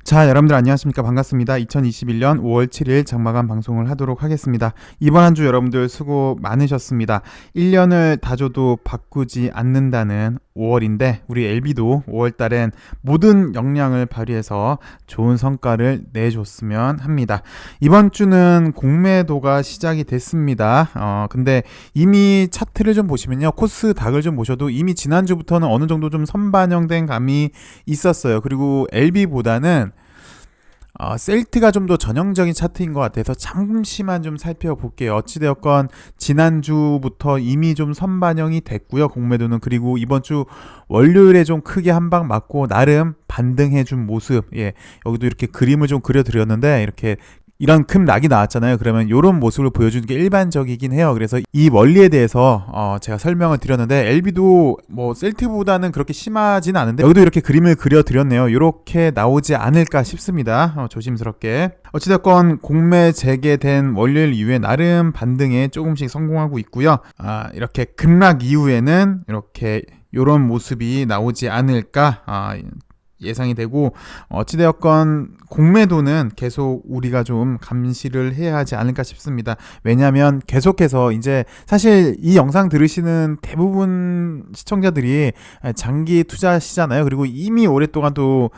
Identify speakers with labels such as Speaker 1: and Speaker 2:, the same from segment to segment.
Speaker 1: 자, 여러분들 안녕하십니까? 반갑습니다. 2021년 5월 7일 장마감 방송을 하도록 하겠습니다. 이번 한 주 여러분들 수고 많으셨습니다. 1년을 다 줘도 바꾸지 않는다는 5월인데 우리 LB도 5월 달엔 모든 역량을 발휘해서 좋은 성과를 내줬으면 합니다. 이번 주는 공매도가 시작이 됐습니다. 근데 이미 차트를 좀 보시면요. 코스닥을 좀 보셔도 이미 지난주부터는 어느 정도 좀 선반영된 감이 있었어요. 그리고 LB보다는 셀트가 좀 더 전형적인 차트인 것 같아서 잠시만 좀 살펴볼게요. 어찌되었건 지난주부터 이미 좀 선반영이 됐고요. 공매도는. 그리고 이번 주 월요일에 좀 크게 한 방 맞고 나름 반등해준 모습. 여기도 이렇게 그림을 좀 그려드렸는데 이렇게 이런 큰 락이 나왔잖아요. 그러면 이런 모습을 보여주는 게 일반적이긴 해요. 그래서 이 원리에 대해서 제가 설명을 드렸는데 LB도 뭐 셀트보다는 그렇게 심하지는 않은데 여기도 이렇게 그림을 그려드렸네요. 이렇게 나오지 않을까 싶습니다. 조심스럽게. 어찌됐건 공매 재개된 월요일 이후에 나름 반등에 조금씩 성공하고 있고요. 이렇게 급락 이후에는 이렇게 이런 모습이 나오지 않을까 예상이 되고, 어찌되었건 공매도는 계속 우리가 좀 감시를 해야 하지 않을까 싶습니다. 왜냐하면 계속해서 이제 사실 이 영상 들으시는 대부분 시청자들이 장기 투자시잖아요. 그리고 이미 오랫동안 또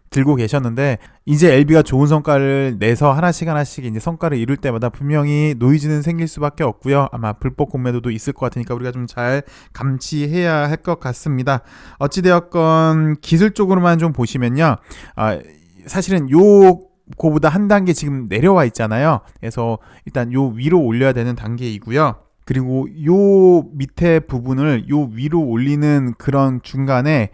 Speaker 1: 들고 계셨는데 이제 LB가 좋은 성과를 내서 하나씩 이제 성과를 이룰 때마다 분명히 노이즈는 생길 수밖에 없고요. 아마 불법 공매도도 있을 것 같으니까 우리가 좀 잘 감시해야 할 것 같습니다. 어찌되었건 기술적으로만 좀 보시면요. 사실은 요거보다 한 단계 지금 내려와 있잖아요. 그래서 일단 요 위로 올려야 되는 단계이고요. 그리고 요 밑에 부분을 요 위로 올리는 그런 중간에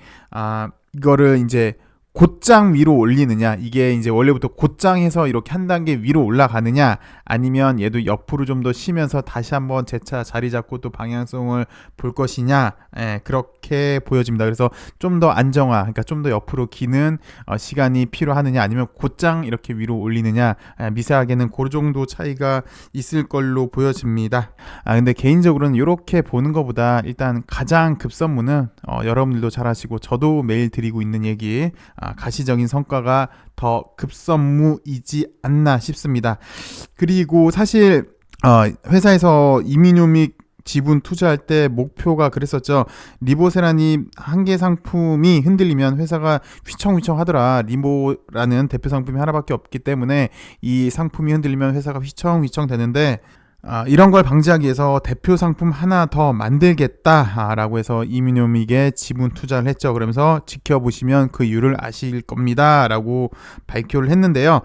Speaker 1: 이거를 이제 곧장 위로 올리느냐, 이게 이제 원래부터 곧장해서 이렇게 한 단계 위로 올라가느냐, 아니면 얘도 옆으로 좀 더 쉬면서 다시 한번 재차 자리 잡고 또 방향성을 볼 것이냐, 그렇게 보여집니다. 그래서 좀 더 안정화, 그러니까 좀 더 옆으로 기는 시간이 필요하느냐, 아니면 곧장 이렇게 위로 올리느냐, 미세하게는 그 정도 차이가 있을 걸로 보여집니다. 근데 개인적으로는 이렇게 보는 것보다 일단 가장 급선무는 여러분들도 잘 아시고 저도 매일 드리고 있는 얘기, 가시적인 성과가 더 급선무이지 않나 싶습니다. 그리고 사실 회사에서 이미노믹 지분 투자할 때 목표가 그랬었죠. 리보세라님 한 개 상품이 흔들리면 회사가 휘청휘청 하더라. 리보라는 대표 상품이 하나밖에 없기 때문에 이 상품이 흔들리면 회사가 휘청휘청 되는데 이런 걸 방지하기 위해서 대표 상품 하나 더 만들겠다라고 해서 이미노믹에 지분 투자를 했죠. 그러면서 지켜보시면 그 이유를 아실 겁니다 라고 발표를 했는데요.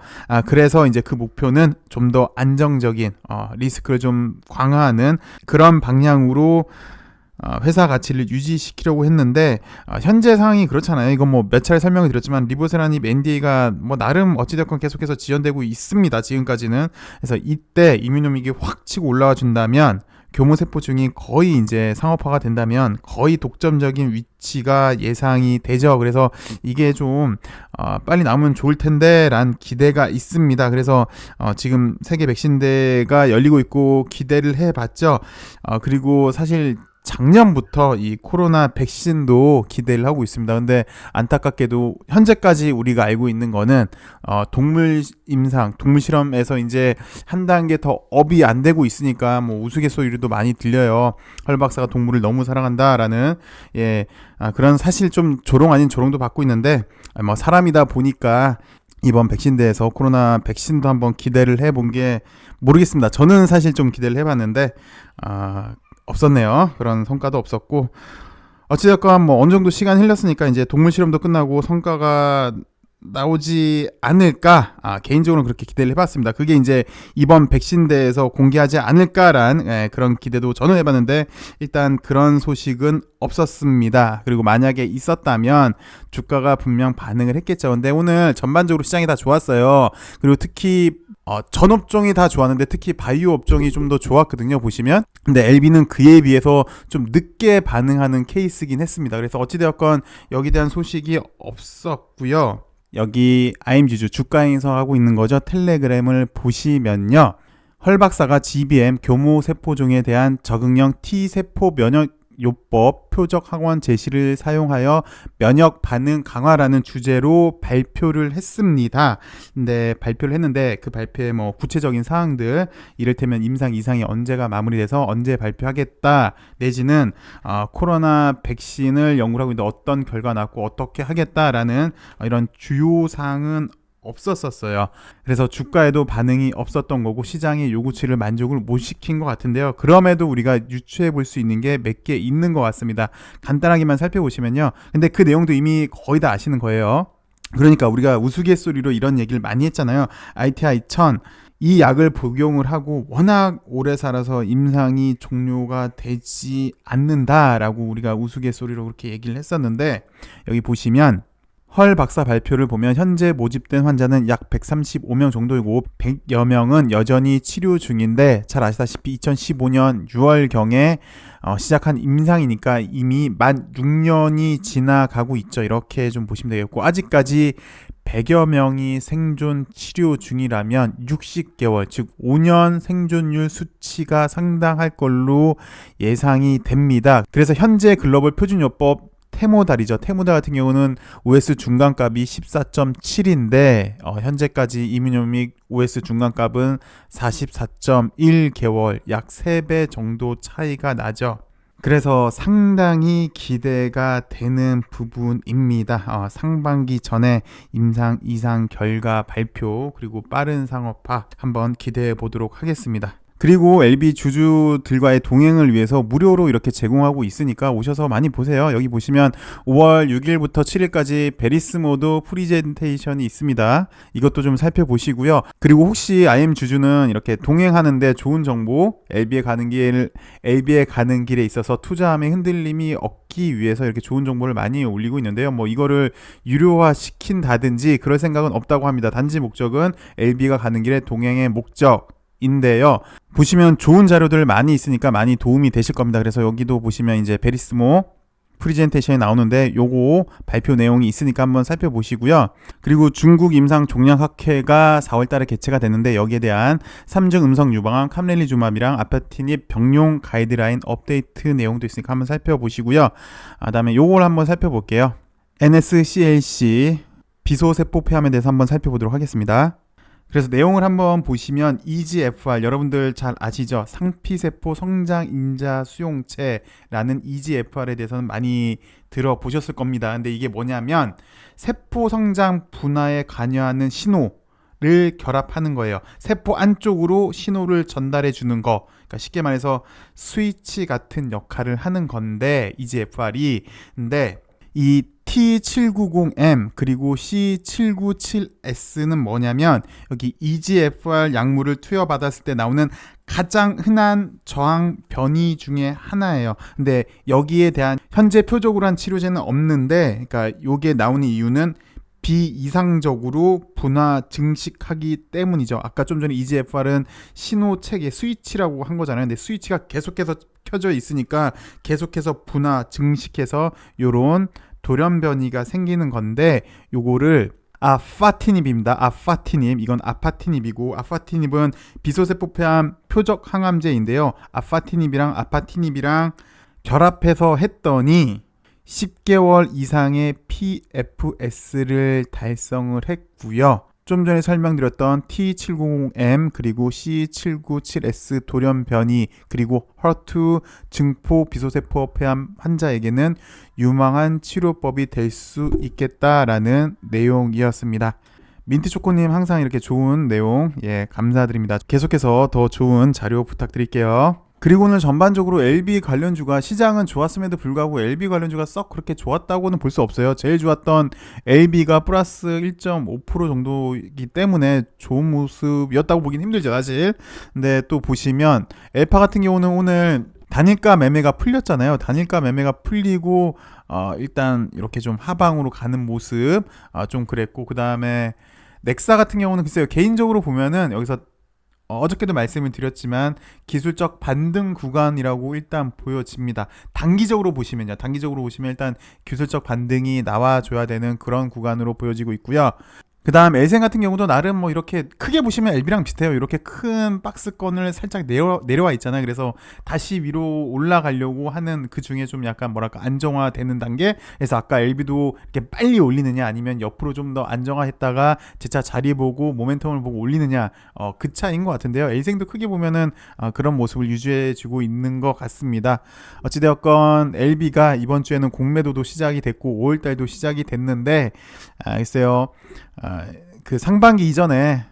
Speaker 1: 그래서 이제 그 목표는 좀 더 안정적인 리스크를 좀 강화하는 그런 방향으로 회사 가치를 유지시키려고 했는데 현재 상황이 그렇잖아요. 이건 뭐 몇 차례 설명을 드렸지만 리보세라님 NDA가 뭐 나름 어찌됐건 계속해서 지연되고 있습니다. 지금까지는. 그래서 이때 이미노믹이 확 치고 올라와 준다면 교모세포증이 거의 이제 상업화가 된다면 거의 독점적인 위치가 예상이 되죠. 그래서 이게 좀 빨리 나오면 좋을 텐데 란 기대가 있습니다. 그래서 지금 세계 백신대회가 열리고 있고 기대를 해봤죠. 그리고 사실 작년부터 이 코로나 백신도 기대를 하고 있습니다. 근데 안타깝게도 현재까지 우리가 알고 있는 거는 동물 임상, 동물 실험에서 이제 한 단계 더 업이 안 되고 있으니까 뭐 우스갯소리도 많이 들려요. 헐 박사가 동물을 너무 사랑한다라는 그런 사실 좀 조롱 아닌 조롱도 받고 있는데 뭐 사람이다 보니까 이번 백신대에서 코로나 백신도 한번 기대를 해본 게 모르겠습니다. 저는 사실 좀 기대를 해봤는데 없었네요. 그런 성과도 없었고 어찌됐건 뭐 어느 정도 시간 흘렸으니까 이제 동물 실험도 끝나고 성과가 나오지 않을까 개인적으로는 그렇게 기대를 해봤습니다. 그게 이제 이번 백신대에서 공개하지 않을까란 그런 기대도 저는 해봤는데 일단 그런 소식은 없었습니다. 그리고 만약에 있었다면 주가가 분명 반응을 했겠죠. 근데 오늘 전반적으로 시장이 다 좋았어요. 그리고 특히 전 업종이 다 좋았는데 특히 바이오 업종이 좀 더 좋았거든요. 보시면. 근데 LB는 그에 비해서 좀 늦게 반응하는 케이스긴 했습니다. 그래서 어찌되었건 여기에 대한 소식이 없었고요. 여기 IMG주 주가 행성하고 있는 거죠. 텔레그램을 보시면요. 헐 박사가 GBM 교모세포종에 대한 적응형 T세포 면역 요법 표적 학원 제시를 사용하여 면역 반응 강화라는 주제로 발표를 했습니다. 근데 발표를 했는데 그 발표의 뭐 구체적인 사항들, 이를테면 임상 이상이 언제가 마무리돼서 언제 발표하겠다, 내지는 코로나 백신을 연구를 하고 있는데 어떤 결과 났고 어떻게 하겠다라는 이런 주요 사항은 없었어요. 그래서 주가에도 반응이 없었던 거고 시장의 요구치를 만족을 못 시킨 것 같은데요. 그럼에도 우리가 유추해 볼 수 있는 게 몇 개 있는 것 같습니다. 간단하게만 살펴보시면요. 근데 그 내용도 이미 거의 다 아시는 거예요. 그러니까 우리가 우스갯소리로 이런 얘기를 많이 했잖아요. ITI-1000 이 약을 복용을 하고 워낙 오래 살아서 임상이 종료가 되지 않는다라고 우리가 우스갯소리로 그렇게 얘기를 했었는데, 여기 보시면 헐 박사 발표를 보면 현재 모집된 환자는 약 135명 정도이고 100여 명은 여전히 치료 중인데, 잘 아시다시피 2015년 6월경에 시작한 임상이니까 이미 만 6년이 지나가고 있죠. 이렇게 좀 보시면 되겠고, 아직까지 100여 명이 생존 치료 중이라면 60개월, 즉 5년 생존율 수치가 상당할 걸로 예상이 됩니다. 그래서 현재 글로벌 표준요법 테모달이죠. 테모달 같은 경우는 OS 중간값이 14.7인데 현재까지 이뮤노믹 OS 중간값은 44.1개월, 약 3배 정도 차이가 나죠. 그래서 상당히 기대가 되는 부분입니다. 상반기 전에 임상 이상 결과 발표, 그리고 빠른 상업화 한번 기대해 보도록 하겠습니다. 그리고 LB 주주들과의 동행을 위해서 무료로 이렇게 제공하고 있으니까 오셔서 많이 보세요. 여기 보시면 5월 6일부터 7일까지 베리스모드 프리젠테이션이 있습니다. 이것도 좀 살펴보시고요. 그리고 혹시 IM 주주는 이렇게 동행하는데 좋은 정보, LB에 가는 길에 있어서 투자함의 흔들림이 없기 위해서 이렇게 좋은 정보를 많이 올리고 있는데요. 뭐 이거를 유료화 시킨다든지 그럴 생각은 없다고 합니다. 단지 목적은 LB가 가는 길에 동행의 목적인데요. 보시면 좋은 자료들 많이 있으니까 많이 도움이 되실 겁니다. 그래서 여기도 보시면 이제 베리스모 프리젠테이션이 나오는데 요거 발표 내용이 있으니까 한번 살펴보시고요. 그리고 중국 임상 종양학회가 4월달에 개최가 됐는데 여기에 대한 3중 음성 유방암 캄렐리주맙이랑 아파티닙 병용 가이드라인 업데이트 내용도 있으니까 한번 살펴보시고요. 그다음에 요걸 한번 살펴볼게요. NSCLC 비소세포 폐암에 대해서 한번 살펴보도록 하겠습니다. 그래서 내용을 한번 보시면 EGFR, 여러분들 잘 아시죠? 상피세포 성장인자 수용체라는 EGFR에 대해서는 많이 들어보셨을 겁니다. 근데 이게 뭐냐면 세포 성장 분화에 관여하는 신호를 결합하는 거예요. 세포 안쪽으로 신호를 전달해 주는 거. 그러니까 쉽게 말해서 스위치 같은 역할을 하는 건데 EGFR이. 근데 이 T790M 그리고 C797S는 뭐냐면 여기 EGFR 약물을 투여받았을 때 나오는 가장 흔한 저항 변이 중에 하나예요. 근데 여기에 대한 현재 표적으로 한 치료제는 없는데, 그러니까 요게 나오는 이유는 비이상적으로 분화 증식하기 때문이죠. 아까 좀 전에 EGFR은 신호체계 스위치라고 한 거잖아요. 근데 스위치가 계속해서 켜져 있으니까 계속해서 분화 증식해서 요런 돌연변이가 생기는 건데, 요거를 아파티닙입니다. 아파티닙, 이건 아파티닙이고, 아파티닙은 비소세포 폐암 표적 항암제인데요. 아파티닙이랑 결합해서 했더니 10개월 이상의 PFS를 달성을 했고요. 좀 전에 설명드렸던 T790M 그리고 C797S 돌연변이 그리고 HER2 증포 비소세포 폐암 환자에게는 유망한 치료법이 될 수 있겠다라는 내용이었습니다. 민트초코님 항상 이렇게 좋은 내용 감사드립니다. 계속해서 더 좋은 자료 부탁드릴게요. 그리고 오늘 전반적으로 LB 관련주가 시장은 좋았음에도 불구하고 LB 관련주가 썩 그렇게 좋았다고는 볼 수 없어요. 제일 좋았던 LB가 플러스 1.5% 정도이기 때문에 좋은 모습이었다고 보긴 힘들죠, 사실. 근데 또 보시면 엘파 같은 경우는 오늘 단일가 매매가 풀렸잖아요. 단일가 매매가 풀리고 일단 이렇게 좀 하방으로 가는 모습 좀 그랬고, 그 다음에 넥사 같은 경우는 글쎄요, 개인적으로 보면은 여기서 어저께도 말씀을 드렸지만 기술적 반등 구간이라고 일단 보여집니다. 단기적으로 보시면 일단 기술적 반등이 나와줘야 되는 그런 구간으로 보여지고 있고요. 그 다음 엘생 같은 경우도 나름 뭐 이렇게 크게 보시면 LB랑 비슷해요. 이렇게 큰 박스권을 살짝 내려와 있잖아요. 그래서 다시 위로 올라가려고 하는 그 중에 좀 약간 뭐랄까 안정화되는 단계. 그래서 아까 LB도 이렇게 빨리 올리느냐 아니면 옆으로 좀 더 안정화했다가 재차 자리 보고 모멘텀을 보고 올리느냐 그 차이인 것 같은데요. 엘생도 크게 보면은 그런 모습을 유지해주고 있는 것 같습니다. 어찌되었건 LB가 이번 주에는 공매도도 시작이 됐고 5월달도 시작이 됐는데 글쎄요. 그 상반기 이전에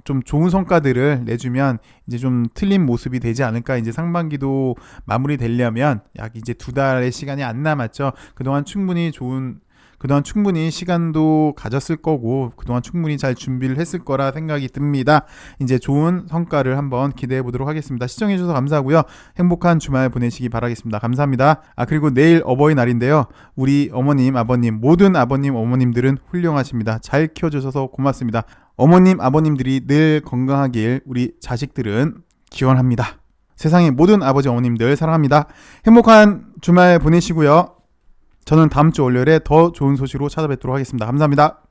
Speaker 1: 좀 좋은 성과들을 내주면 이제 좀 틀린 모습이 되지 않을까. 이제 상반기도 마무리되려면 약 이제 2달의 시간이 안 남았죠. 그동안 충분히 시간도 가졌을 거고 그동안 충분히 잘 준비를 했을 거라 생각이 듭니다. 이제 좋은 성과를 한번 기대해 보도록 하겠습니다. 시청해 주셔서 감사하고요. 행복한 주말 보내시기 바라겠습니다. 감사합니다. 그리고 내일 어버이날인데요. 우리 어머님, 아버님, 모든 아버님, 어머님들은 훌륭하십니다. 잘 키워주셔서 고맙습니다. 어머님, 아버님들이 늘 건강하길 우리 자식들은 기원합니다. 세상의 모든 아버지, 어머님들 사랑합니다. 행복한 주말 보내시고요. 저는 다음 주 월요일에 더 좋은 소식으로 찾아뵙도록 하겠습니다. 감사합니다.